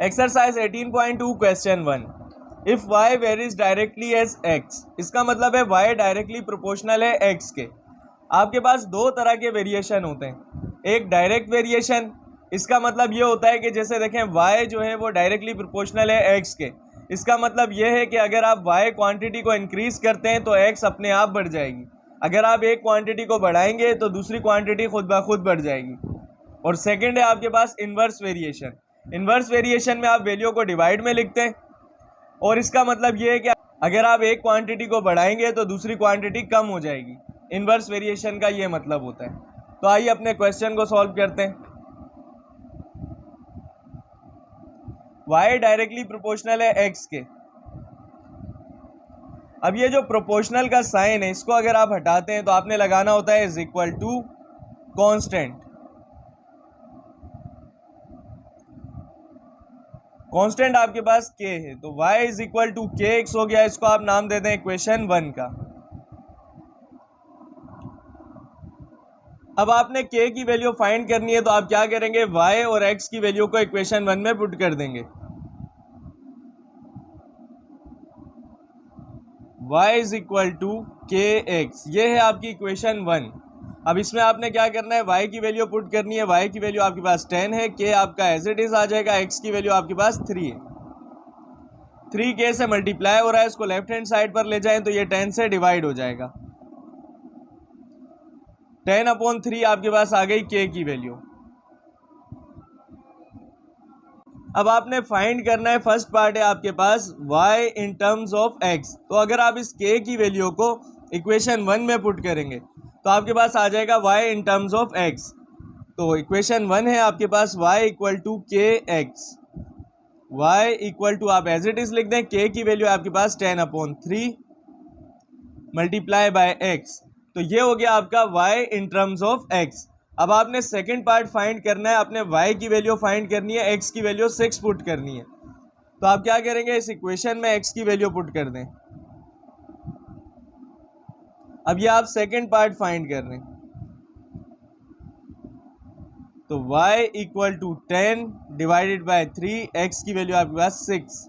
Exercise 18.2 question 1, if y varies directly as x, इसका मतलब है y डायरेक्टली प्रोपोर्शनल है x के। आपके पास दो तरह के वेरिएशन होते हैं, एक डायरेक्ट वेरिएशन, इसका मतलब ये होता है कि जैसे देखें y जो है वो डायरेक्टली प्रोपोर्शनल है x के। इसका मतलब ये है कि अगर आप y क्वांटिटी को इंक्रीज करते हैं तो x अपने आप बढ़ जाएगी, अगर आप एक क्वांटिटी को बढ़ाएंगे तो दूसरी क्वांटिटी खुद ब खुद बढ़ जाएगी। और सेकंड है आपके पास इन्वर्स वेरिएशन। इन्वर्स वेरिएशन में आप वैल्यू को डिवाइड में लिखते हैं और इसका मतलब ये है कि अगर आप एक क्वांटिटी को बढ़ाएंगे तो दूसरी क्वांटिटी कम हो जाएगी। इन्वर्स वेरिएशन का ये मतलब होता है। तो आइए अपने क्वेश्चन को सॉल्व करते हैं। y डायरेक्टली प्रोपोर्शनल है x के। अब ये जो प्रोपोर्शनल का साइन है इसको अगर आप हटाते हैं तो आपने लगाना होता है is equal to constant. Constant आपके पास k है तो y is equal to kx हो गया। इसको आप नाम दे दें इक्वेशन 1 का। अब आपने k की वैल्यू फाइंड करनी है तो आप क्या करेंगे, y और x की वैल्यू को इक्वेशन 1 में पुट कर देंगे। y is equal to kx, ये है आपकी इक्वेशन 1। अब इसमें आपने क्या करना है, y की वैल्यू पुट करनी है। y की वैल्यू आपके पास 10 है, k आपका एज इट इज आ जाएगा, x की वैल्यू आपके पास 3 है। 3k से मल्टीप्लाई हो रहा है, इसको लेफ्ट हैंड साइड पर ले जाएं तो ये 10 से डिवाइड हो जाएगा। 10/3 आपके पास आ गई k की वैल्यू। अब आपने फाइंड करना है, फर्स्ट पार्ट है आपके पास y in terms of x। तो अगर आप इस k की वैल्यू को इक्वेशन 1 में पुट करेंगे तो आपके पास आ जाएगा y in terms of x। तो इक्वेशन 1 है आपके पास y equal to kx। y equal to आप एज इट इज लिख दें, k की वैल्यू आपके पास 10/3 मल्टीप्लाई बाय x। तो ये हो गया आपका y in terms of x। अब आपने सेकंड पार्ट फाइंड करना है, अपने y की वैल्यू फाइंड करनी है, x की वैल्यू 6 पुट करनी है। तो आप क्या करेंगे, इस इक्वेशन में x की वैल्यू पुट कर दें। अब ये आप सेकंड पार्ट फाइंड कर रहे हैं तो y equal to 10 divided by 3, x की वैल्यू आपके पास 6,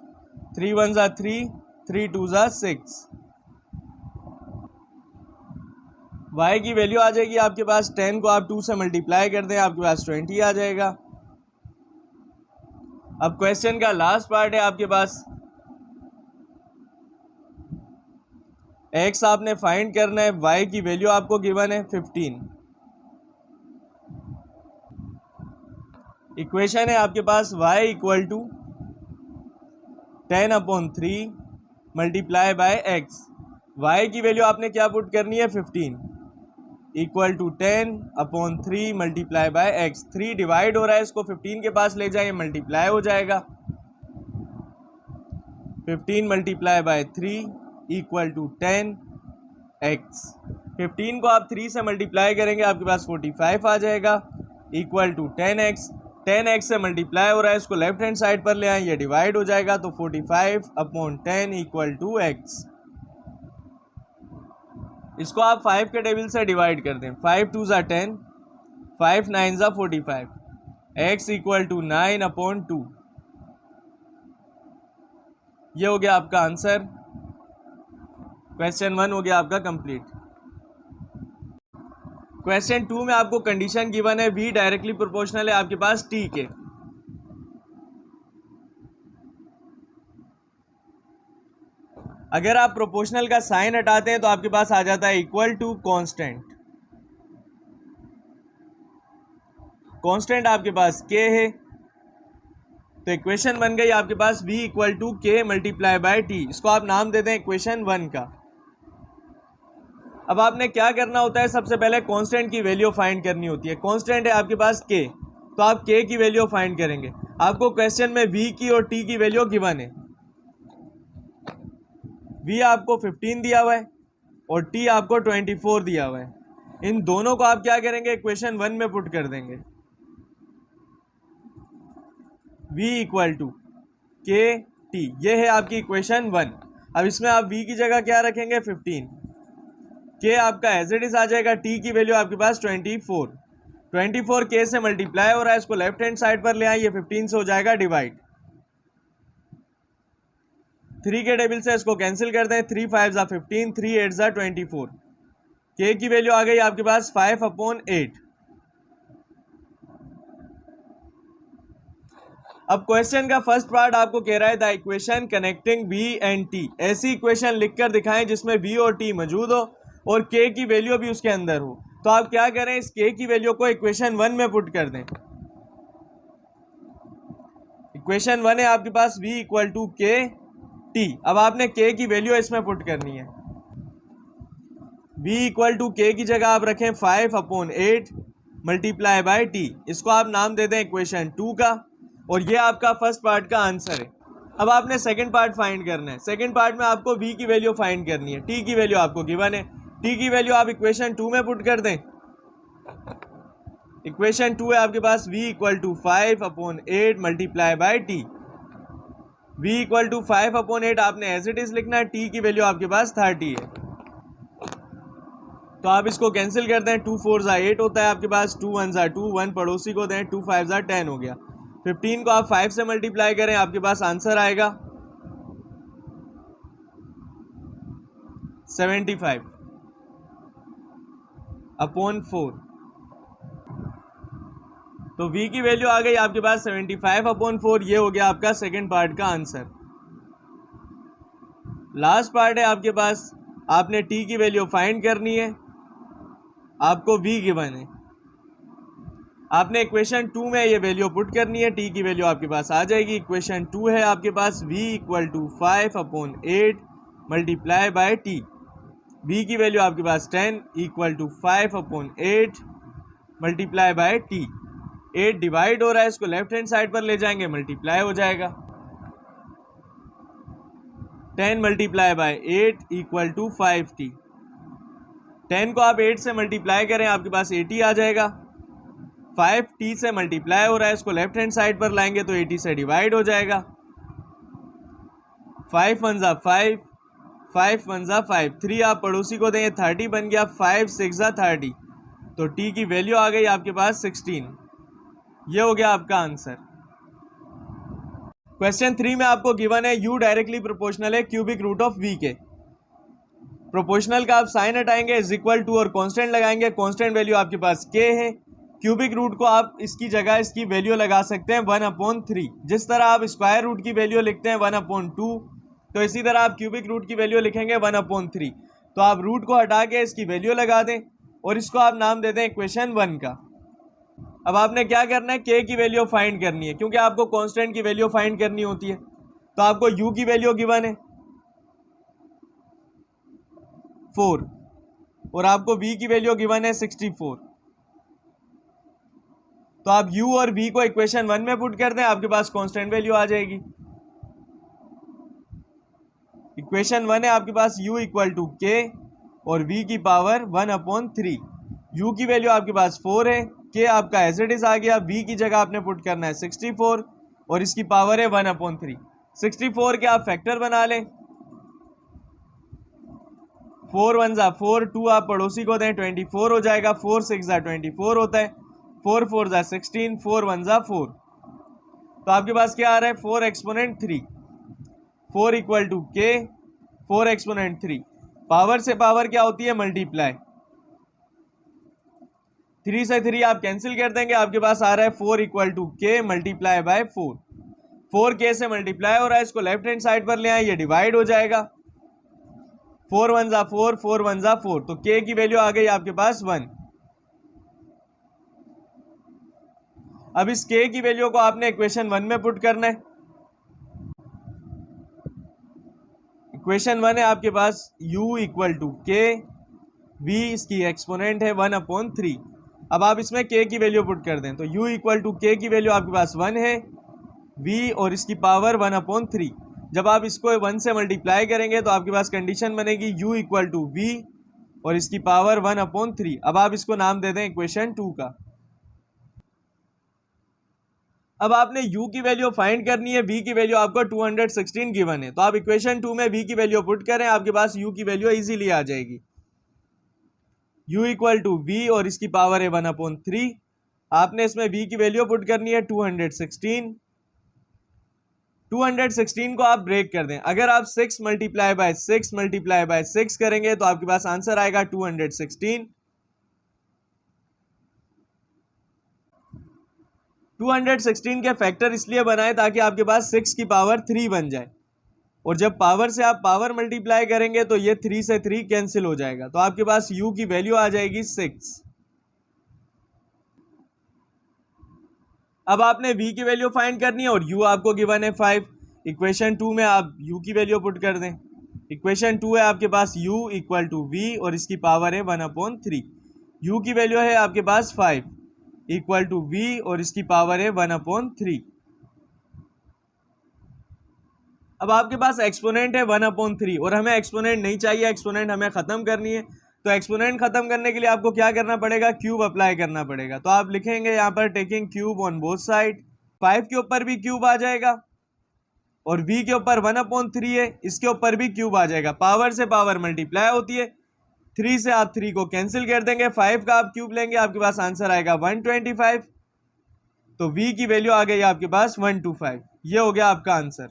3 1 ज़ा 3, 3 2 ज़ा 6। y की वैल्यू आ जाएगी आपके पास 10 को आप 2 से मल्टीप्लाई कर दें, आपके पास 20 आ जाएगा। अब क्वेश्चन का लास्ट पार्ट है आपके पास, x आपने फाइंड करना है, y की वैल्यू आपको गिवन है 15। इक्वेशन है आपके पास y equal to 10/3 multiply by x। y की वैल्यू आपने क्या पुट करनी है, 15 equal to 10/3 multiply by x। 3 divide हो रहा है, इसको 15 के पास ले जाएंगे, मल्टीप्लाई हो जाएगा। 15 multiply by 3 equal to 10x। 15 को आप 3 से मल्टीप्लाई करेंगे, आपके पास 45 आ जाएगा, इक्वल टू 10x। 10x से मल्टीप्लाई हो रहा है, इसको लेफ्ट हैंड साइड पर ले आए, ये डिवाइड हो जाएगा। तो 45/10 इक्वल टू x। इसको आप 5 के टेबल से डिवाइड कर दें, 5 2 ज़ा 10, 5 9 ज़ा 45, x इक्वल टू 9/2। ये हो गया आपका आंसर। क्वेश्चन 1 हो गया आपका कंप्लीट। क्वेश्चन 2 में आपको कंडीशन गिवन है, v डायरेक्टली प्रोपोर्शनल है आपके पास t के। अगर आप प्रोपोर्शनल का साइन हटाते हैं तो आपके पास आ जाता है इक्वल टू कांस्टेंट। कांस्टेंट आपके पास k है, तो इक्वेशन बन गई आपके पास v equal to k multiply by t। इसको आप नाम देते हैं इक्वेशन 1 का। अब आपने क्या करना होता है, सबसे पहले कांस्टेंट की वैल्यू फाइंड करनी होती है। कांस्टेंट है आपके पास k, तो आप k की वैल्यू फाइंड करेंगे। आपको क्वेश्चन में v की और t की वैल्यू गिवन है। v आपको 15 दिया हुआ है और t आपको 24 दिया हुआ है। इन दोनों को आप क्या करेंगे, इक्वेशन 1 में पुट कर देंगे। v equal to k t, ये है आपकी इक्वेशन 1। अब इसमें आप v की जगह क्या रखेंगे, 15, k आपका एज इट इज आ जाएगा, t की वैल्यू आपके पास 24। 24 k से मल्टीप्लाई हो रहा है, इसको लेफ्ट हैंड साइड पर ले आए, ये 15 से हो जाएगा डिवाइड। 3 के टेबल से इसको कैंसिल कर दें, 3 5 ज़ा 15, 3 8 ज़ा 24। के की वैल्यू आ गई आपके पास 5/8। अब क्वेश्चन का फर्स्ट पार्ट आपको कह रहा है the equation connecting V and T. ऐसी इक्वेशन लिखकर दिखाएं जिसमें बी और टी मौजूद हो और के की वैल्यू भी उसके अंदर हो। तो आप क्या करें, इस के की वैल्यू को इक्वेशन 1 में पुट कर दें। इक्वेशन 1 है आपके पास v इक्वल टू के टी। अब आपने के की वैल्यू इसमें पुट करनी है। v इक्वल टू के की जगह आप रखें 5/8 मल्टीप्लाई बाय टी। इसको आप नाम दे दें इक्वेशन 2 का, और ये आपका फर्स्ट पार्ट का आंसर है। अब आपने सेकंड पार्ट फाइंड करना है। सेकंड पार्ट में आपको v की वैल्यू फाइंड करनी है। t की वैल्यू आपको गिवन है, t की वैल्यू आप इक्वेशन 2 में पुट कर दें। इक्वेशन 2 है आपके पास v equal to 5/8 multiply by T. v equal to 5/8 आपने एज इट इज लिखना है, t की वैल्यू आपके पास 30 है। तो आप इसको कैंसिल कर दें, 2 4 ज़ा 8 होता है आपके पास, 2 1 ज़ा 2, 1 पड़ोसी को दें, 2 5 ज़ा 10 हो गया। 15 को आप 5 से मल्टीप्लाई करें, आपके पास आंसर आएगा 75/4। तो v की वैल्यू आ गई आपके पास 75/4। ये हो गया आपका सेकंड पार्ट का आंसर। लास्ट पार्ट है आपके पास, आपने t की वैल्यू फाइंड करनी है, आपको v गिवन है। आपने इक्वेशन 2 में ये वैल्यू पुट करनी है, t की वैल्यू आपके पास आ जाएगी। इक्वेशन 2 है आपके पास v equal to 5/8 multiply by t। v की वैल्यू आपके पास 10 equal to 5/8 multiply by t। 8 divide हो रहा है, इसको लेफ्ट हैंड साइड पर ले जाएंगे, मल्टीप्लाई हो जाएगा। 10 multiply by 8 equal to 5t। 10 को आप 8 से मल्टीप्लाई करें, आपके पास 80 आ जाएगा। 5t से मल्टीप्लाई हो रहा है, इसको लेफ्ट हैंड साइड पर लाएंगे तो 80 से डिवाइड हो जाएगा। 5 1 ज़ा 5, 5 1 ज़ा 5, 3 आप पड़ोसी को दें, 30 बन गया। 5 6 ज़ा 30, तो t की वैल्यू आ गई आपके पास 16। ये हो गया आपका आंसर। क्वेश्चन 3 में आपको गिवन है u डायरेक्टली प्रोपोर्शनल है क्यूबिक रूट ऑफ v के। प्रोपोर्शनल का आप साइन हटाएंगे, इज इक्वल टू और कांस्टेंट लगाएंगे। कांस्टेंट वैल्यू आपके पास k है। क्यूबिक रूट को आप इसकी जगह इसकी वैल्यू लगा सकते हैं 1/3। जिस तरह आप स्क्वायर रूट की वैल्यू लिखते हैं 1/2, तो इसी तरह आप क्यूबिक रूट की वैल्यू लिखेंगे 1/3। तो आप रूट को हटा के इसकी वैल्यू लगा दें और इसको आप नाम दे दें इक्वेशन 1 का। अब आपने क्या करना है, के की वैल्यू फाइंड करनी है, क्योंकि आपको कांस्टेंट की वैल्यू फाइंड करनी होती है। तो आपको u की वैल्यू गिवन है 4 और आपको v की वैल्यू गिवन है 64। तो आप u और v को इक्वेशन 1 में पुट कर दें, आपके पास कांस्टेंट वैल्यू आ जाएगी। इक्वेशन 1 है आपके पास u इक्वल टू k और v की पावर 1/3। u की वैल्यू आपके पास 4 है, k आपका एज इट इज आ गया। v की जगह आपने पुट करना है 64 और इसकी पावर है 1/3। 64 के आप फैक्टर बना लें, 4 1 ज़ा 4, 2 आप पड़ोसी को दें, 24 हो जाएगा। 4 6 ज़ा 24 होता है, 4 4 ज़ा 16, 4 1 ज़ा 4। तो आपके पास क्या आ रहा है, 4 एक्सपोनेंट 3। 4 इक्वल टू के 4 एक्सपोनेंट 3। पावर से पावर क्या होती है, मल्टीप्लाई। 3 से 3 आप कैंसिल कर देंगे, आपके पास आ रहा है 4 इक्वल टू के मल्टीप्लाई बाय 4। 4 के से मल्टीप्लाई हो रहा है, इसको लेफ्ट हैंड साइड पर ले आए, ये डिवाइड हो जाएगा। 4 1 ज़ा 4, 4 1 ज़ा 4, तो के की वैल्यू आ गई आपके पास 1। अब इस के की वैल्यू को आपने इक्वेशन 1 में पुट करना है। इक्वेशन 1 है आपके पास u इक्वल टू के, v इसकी एक्सपोनेंट है 1/3। अब आप इसमें k की वैल्यू पुट कर दें, तो u इक्वल टू के की वैल्यू आपके पास 1 है, v और इसकी पावर 1/3। जब आप इसको 1 से मल्टीप्लाई करेंगे तो आपके पास कंडीशन बनेगी u इक्वल टू v और इसकी पावर 1/3। अब आप इसको नाम दे दें इक्वेशन 2 का। अब आपने u की वैल्यू फाइंड करनी है, v की वैल्यू आपको 216 गिवन है। तो आप इक्वेशन 2 में v की वैल्यू पुट करें, आपके पास u की वैल्यू इजीली आ जाएगी। u इक्वल टू v और इसकी पावर है 1/3। आपने इसमें v की वैल्यू पुट करनी है 216 216 को आप ब्रेक कर दें, अगर आप 6 मल्टीप्लाई बाय 6 मल्टीप्लाई बाय 6 करेंगे तो आपके पास आंसर आएगा 216। 216 के फैक्टर इसलिए बनाए ताकि आपके पास 6 की पावर 3 बन जाए, और जब पावर से आप पावर मल्टीप्लाई करेंगे तो ये 3 से 3 कैंसिल हो जाएगा, तो आपके पास u की वैल्यू आ जाएगी 6। अब आपने v की वैल्यू फाइंड करनी है और u आपको गिवन है 5। इक्वेशन 2 में आप u की वैल्यू पुट कर दें। इक्वेशन 2 है आपके पास u इक्वल टू v और इसकी पावर है 1/3। u की वैल्यू है आपके पास 5 इक्वल टू v और इसकी पावर है 1/3। अब आपके पास एक्सपोनेंट है 1/3 और हमें एक्सपोनेंट नहीं चाहिए, एक्सपोनेंट हमें ख़त्म करनी है। तो एक्सपोनेंट खत्म करने के लिए आपको क्या करना पड़ेगा, क्यूब अप्लाई करना पड़ेगा। तो आप लिखेंगे यहाँ पर taking cube on both side. 5 के ऊपर भी क्यूब आ जाएगा और v के ऊपर 1/3 है, इसके ऊपर भी क्यूब आ जाएगा। पावर से पावर मल्टीप्लाई होती है, 3 से आप 3 को कैंसिल कर देंगे, 5 का आप क्यूब लेंगे, आपके पास आंसर आएगा 125। तो v की वैल्यू आ गई आपके पास 125। ये हो गया आपका आंसर।